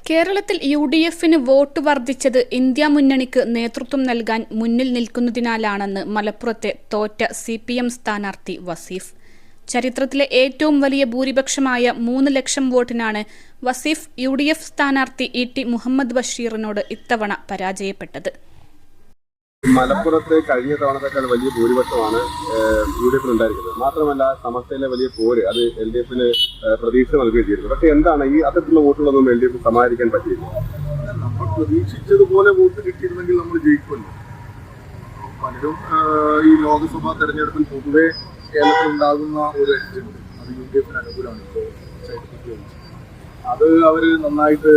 കേരളത്തിൽ യു.ഡി.എഫിന് വോട്ട് വർദ്ധിച്ചത് ഇന്ത്യ മുന്നണിക്ക് നേതൃത്വം നൽകാൻ മുന്നിൽ നിൽക്കുന്നതിനാലാണെന്ന് മലപ്പുറത്തെ തോറ്റ CPM സ്ഥാനാർത്ഥി വസീഫ്. ചരിത്രത്തിലെ ഏറ്റവും വലിയ ഭൂരിപക്ഷമായ 3 ലക്ഷം വോട്ടിനാണ് വസീഫ് യു.ഡി.എഫ് സ്ഥാനാർത്ഥി E.T. മുഹമ്മദ് ബഷീറിനോട് ഇത്തവണ പരാജയപ്പെട്ടത്. മലപ്പുറത്ത് കഴിഞ്ഞ തവണത്തേക്കാൾ വലിയ ഭൂരിപക്ഷമാണ് യു.ഡി.എഫിന് ഉണ്ടായിരിക്കുന്നത്. മാത്രമല്ല സമസ്തയിലെ വലിയ പോര് അത് LDF-ന് പ്രതീക്ഷ നൽകുകയും ചെയ്തിരുന്നു. പക്ഷെ എന്താണ് ഈ അത്തരത്തിലുള്ള വോട്ടുകളൊന്നും LDF സമാഹരിക്കാൻ പറ്റിയില്ല. നമ്മൾ പ്രതീക്ഷിച്ചതുപോലെ വോട്ട് കിട്ടിയിരുന്നെങ്കിൽ നമ്മൾ ജയിക്കുമല്ലോ. പലരും ഈ ലോക്സഭാ തെരഞ്ഞെടുപ്പിൽ പൊതുവെ കേരളത്തിൽ ഉണ്ടാകുന്ന ഒരു എഡ്ജുണ്ട്, അത് യു.ഡി.എഫിന് അനുകൂലമാണ്. അത് അവർ നന്നായിട്ട്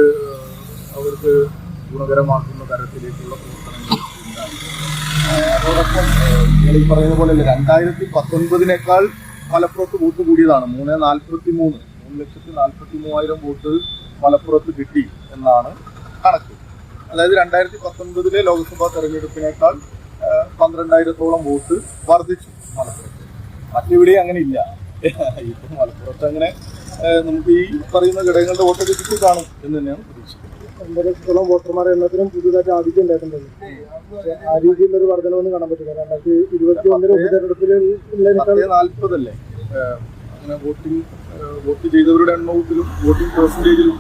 അവർക്ക് ഗുണകരമാക്കുന്ന തരത്തിലേക്കുള്ള പ്രവർത്തനങ്ങൾ ഉണ്ടായി. അതോടൊപ്പം നിങ്ങൾ ഈ പറയുന്ന പോലെ 2019 മലപ്പുറത്ത് വോട്ട് കൂടിയതാണ്. 3,43,000 വോട്ട് മലപ്പുറത്ത് കിട്ടി എന്നാണ് കണക്ക്. അതായത് 2019 ലോക്സഭാ തെരഞ്ഞെടുപ്പിനേക്കാൾ 12,000-ഓളം വോട്ട് വർദ്ധിച്ചു മലപ്പുറത്ത്. മറ്റെവിടെയും അങ്ങനെ ഇല്ല. ഇപ്പം മലപ്പുറത്ത് അങ്ങനെ നമുക്ക് ഈ പറയുന്ന ഘടകങ്ങളുടെ വോട്ടൊക്കെ കിട്ടി കാണും എന്ന് തന്നെയാണ് പ്രതീക്ഷിക്കുന്നത്. 5,00,000 വോട്ടർമാരുടെ എണ്ണത്തിനും പുതുതായിട്ട് ആധിക്യം ഉണ്ടായിട്ടുണ്ടല്ലോ. ആ രീതിയിലൊരു വർധനവൊന്നും കാണാൻ പറ്റില്ല. 2021 ഉപതെരഞ്ഞെടുപ്പിൽ 40 അല്ലേ അങ്ങനെ വോട്ട് ചെയ്തവരുടെ എണ്ണത്തിലും വോട്ടിംഗ് പെർസെൻറ്റേജിലും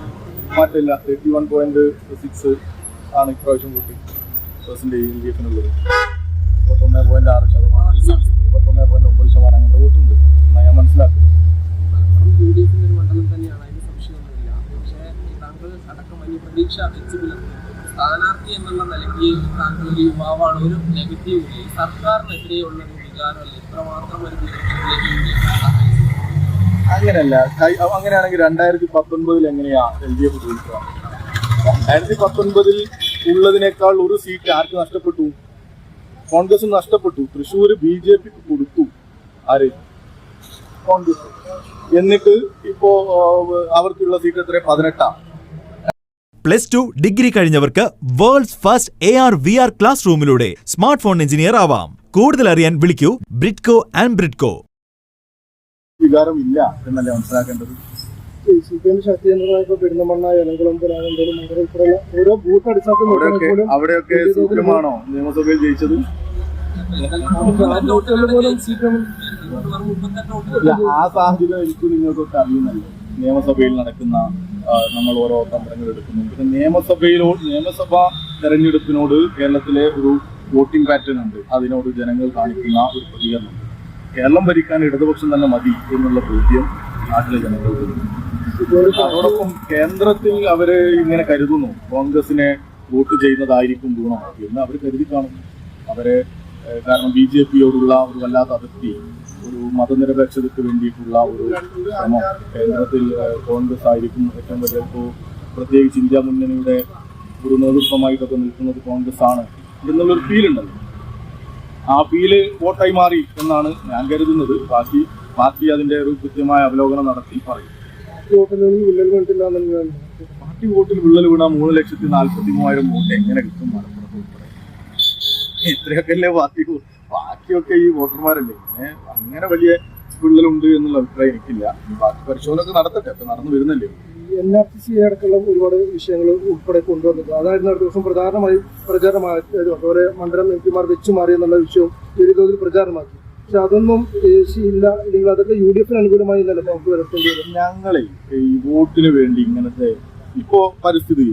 മാറ്റമില്ല. 31.6 ആണ് ഇപ്രാവശ്യം വോട്ടിംഗ് പെർസെൻറ്റേജ് LDF-നുള്ളത്. 31.6%, 31.9% അങ്ങനത്തെ വോട്ടുണ്ട് എന്നാണ് ഞാൻ മനസ്സിലാക്കുന്നത്. യു.ഡി.എഫിന്റെ ഒരു മണ്ഡലം തന്നെയാണ്, അതിന് സംശയമൊന്നുമില്ല. പക്ഷേ താങ്കൾ അടക്കം വലിയ പ്രതീക്ഷ വെച്ചുപിലും സ്ഥാനാർത്ഥി എന്നുള്ള നിലയ്ക്ക് താങ്കൾ ഒരു യുവാവാണ്, ഒരു നെഗറ്റീവ് സർക്കാരിനെതിരെയുള്ള ഒരു വികാരമല്ല ഇത്രമാത്രം ഒരു ഭൂരിപക്ഷത്തിലേക്ക് അങ്ങനെയല്ല. അങ്ങനെയാണെങ്കിൽ 2019 എങ്ങനെയാ LDF ജയിക്കുക? 2019 ഉള്ളതിനേക്കാൾ ഒരു സീറ്റ് ആർക്ക് നഷ്ടപ്പെട്ടു? കോൺഗ്രസ് നഷ്ടപ്പെട്ടു. തൃശ്ശൂർ BJP-ക്ക് കൊടുത്തു. ആര്? കോൺഗ്രസ്. എന്നിട്ട് ഇപ്പോ അവർക്കുള്ള സീറ്റ് എത്ര? 18. +2 ഡിഗ്രി കഴിഞ്ഞവർക്ക് വേൾഡ്സ് ഫസ്റ്റ് AR/VR ക്ലാസ് റൂമിലൂടെ സ്മാർട്ട് ഫോൺ എഞ്ചിനീയർ ആവാം. കൂടുതൽ അറിയാൻ വിളിക്കൂ ബ്രിഡ്കോ ആൻഡ് ബ്രിഡ്കോ. വികാരം ഇല്ല എന്നല്ലേ മനസ്സിലാക്കേണ്ടത്. CPM ശക്തികേന്ദ്രമായപ്പോ പെരുന്തമണ്ണ, എലങ്കുളം, പുലാമന്തോളം ഉൾപ്പെടെയുള്ള ഓരോ ബൂത്ത് അടിസ്ഥാനത്തിൽ അവിടെയൊക്കെ CPM-ആണോ നിയമസഭയിൽ ജയിച്ചത്? ആ സാഹചര്യം എനിക്ക് നിങ്ങൾക്കൊക്കെ അറിയുന്നല്ലോ. നിയമസഭയിൽ നടക്കുന്ന നമ്മൾ ഓരോ തന്ത്രങ്ങൾ എടുക്കുന്നു. പിന്നെ നിയമസഭാ തെരഞ്ഞെടുപ്പിനോട് കേരളത്തിലെ ഒരു വോട്ടിംഗ് പാറ്റേൺ ഉണ്ട്. അതിനോട് ജനങ്ങൾ കാണിക്കുന്ന ഒരു പ്രതികരണം. കേരളം ഭരിക്കാൻ ഇടതുപക്ഷം തന്നെ മതി എന്നുള്ള ബോധ്യം നാട്ടിലെ ജനങ്ങൾക്ക്. അതോടൊപ്പം കേന്ദ്രത്തിൽ അവര് ഇങ്ങനെ കരുതുന്നു കോൺഗ്രസിനെ വോട്ട് ചെയ്യുന്നതായിരിക്കും ഗുണം എന്ന് അവർ കരുതി കാണും. കാരണം BJP-യോടുള്ള ഒരു വല്ലാത്ത അതിർത്തി, ഒരു മതനിരപേക്ഷതയ്ക്ക് വേണ്ടിയിട്ടുള്ള ഒരു ശ്രമം കേന്ദ്രത്തിൽ കോൺഗ്രസ് ആയിരിക്കും ഏറ്റവും വലിയ. ഇപ്പോൾ പ്രത്യേകിച്ച് ഇന്ത്യ മുന്നണിയുടെ ഒരു നേതൃത്വമായിട്ടൊക്കെ നിൽക്കുന്നത് കോൺഗ്രസ് ആണ് എന്നുള്ളൊരു ഫീലുണ്ടല്ലോ. ആ ഫീല് വോട്ടായി മാറി എന്നാണ് ഞാൻ കരുതുന്നത്. പാർട്ടി അതിന്റെ ഒരു കൃത്യമായ അവലോകനം നടത്തി പറയും. പാർട്ടി വോട്ടിൽ വിള്ളൽ വീണ 3,43,000 വോട്ട് എങ്ങനെ കിട്ടും മലപ്പുറത്ത് ഉൾപ്പെടെ? ഇത്രയൊക്കെ അല്ലേ ബാക്കിയൊക്കെ ഈ വോട്ടർമാരല്ലേ. അങ്ങനെ വലിയ വിള്ളലുണ്ട് എന്നുള്ള അഭിപ്രായം എനിക്കില്ല. ബാക്കി പരിശോധന നടത്തട്ടെ, അപ്പൊ നടന്നു വരുന്നല്ലേ. NRC അടക്കമുള്ള ഒരുപാട് വിഷയങ്ങൾ ഉൾപ്പെടെ കൊണ്ടുവന്നത് അതായിരുന്നു അടുത്ത ദിവസം പ്രധാനമായി പ്രചാരമായത്. അതുപോലെ മണ്ഡലം MP-മാർ വെച്ചു മാറി എന്നുള്ള വിഷയവും വലിയ തോതിൽ പ്രചാരമാക്കി. പക്ഷെ അതൊന്നും ഇല്ല, ഇല്ലെങ്കിൽ അതൊക്കെ UDF-ന് അനുകൂലമായി ഇല്ലല്ലോ നമുക്ക് വരത്തേണ്ടി വരും. ഞങ്ങളെ ഈ വോട്ടിന് വേണ്ടി ഇങ്ങനത്തെ ഇപ്പോ പരിസ്ഥിതി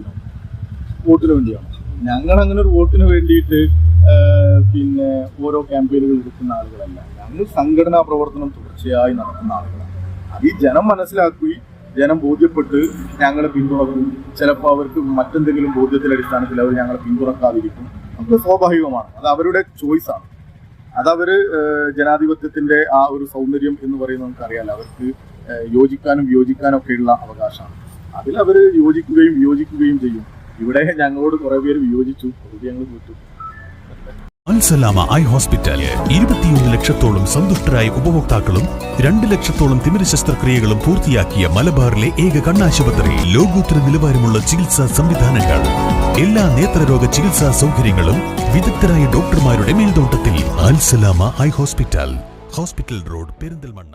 വോട്ടിന് വേണ്ടിയാണ്. ഞങ്ങൾ അങ്ങനെ ഒരു വോട്ടിന് വേണ്ടിയിട്ട് പിന്നെ ഓരോ ക്യാമ്പയിനുകൾ എടുക്കുന്ന ആളുകളല്ല. ഞങ്ങൾ സംഘടനാ പ്രവർത്തനം തുടർച്ചയായി നടത്തുന്ന ആളുകളാണ്. അത് ഈ ജനം മനസ്സിലാക്കുകയും ജനം ബോധ്യപ്പെട്ട് ഞങ്ങളെ പിന്തുണക്കും. ചിലപ്പോൾ അവർക്ക് മറ്റെന്തെങ്കിലും ബോധ്യത്തിന്റെ അടിസ്ഥാനത്തിൽ അവർ ഞങ്ങളെ പിന്തുണക്കാതിരിക്കും. നമുക്ക് സ്വാഭാവികമാണ്, അത് അവരുടെ ചോയ്സാണ്. അതവര് ജനാധിപത്യത്തിന്റെ ആ ഒരു സൗന്ദര്യം എന്ന് പറയുന്നത് നമുക്കറിയാലോ. അവർക്ക് യോജിക്കാനും വിയോജിക്കാനും ഒക്കെയുള്ള അവകാശമാണ്. അതിൽ അവർ യോജിക്കുകയും വിയോജിക്കുകയും ചെയ്യും. ഇവിടെ ഞങ്ങളോട് കുറെ പേര് വിയോജിച്ചു, അതുകൊണ്ട് ഞങ്ങൾ തോറ്റു. അൽസലാമ ഐ ഹോസ്പിറ്റൽ 21 ലക്ഷത്തോളം സന്തുഷ്ടരായ ഉപഭോക്താക്കളും 2 ലക്ഷത്തോളം തിമിര ശസ്ത്രക്രിയകളും പൂർത്തിയാക്കിയ മലബാറിലെ ഏക കണ്ണാശുപത്രി. ലോകോത്തര നിലവാരമുള്ള ചികിത്സാ സംവിധാനങ്ങൾ, എല്ലാ നേത്രരോഗ ചികിത്സാ സൗകര്യങ്ങളും വിദഗ്ധരായ ഡോക്ടർമാരുടെ മേൽനോട്ടത്തിൽ. Al Salama eye hospital, hospital road, Perinthalmanna.